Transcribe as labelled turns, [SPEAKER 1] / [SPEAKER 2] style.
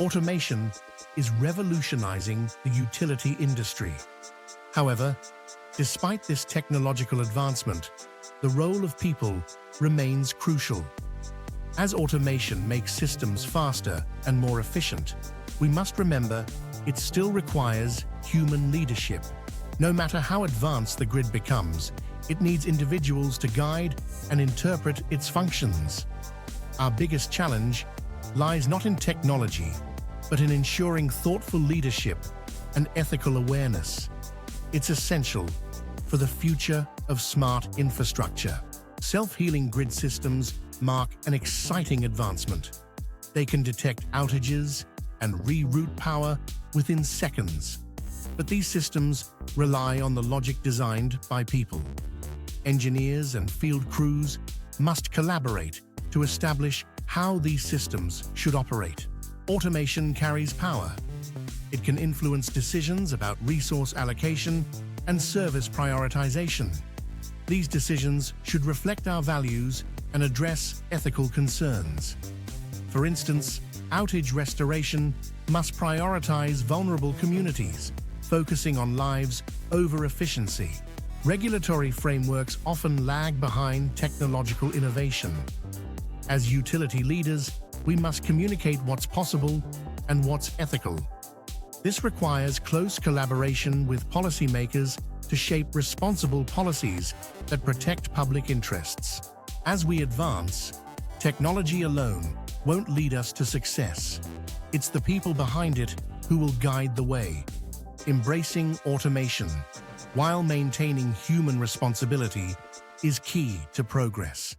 [SPEAKER 1] Automation is revolutionizing the utility industry. However, despite this technological advancement, the role of people remains crucial. As automation makes systems faster and more efficient, we must remember it still requires human leadership. No matter how advanced the grid becomes, it needs individuals to guide and interpret its functions. Our biggest challenge lies not in technology, but in ensuring thoughtful leadership and ethical awareness. It's essential for the future of smart infrastructure. Self-healing grid systems mark an exciting advancement. They can detect outages and reroute power within seconds. But these systems rely on the logic designed by people. Engineers and field crews must collaborate to establish how these systems should operate. Automation carries power. It can influence decisions about resource allocation and service prioritization. These decisions should reflect our values and address ethical concerns. For instance, outage restoration must prioritize vulnerable communities, focusing on lives over efficiency. Regulatory frameworks often lag behind technological innovation. As utility leaders, we must communicate what's possible and what's ethical. This requires close collaboration with policymakers to shape responsible policies that protect public interests. As we advance, technology alone won't lead us to success. It's the people behind it who will guide the way. Embracing automation while maintaining human responsibility is key to progress.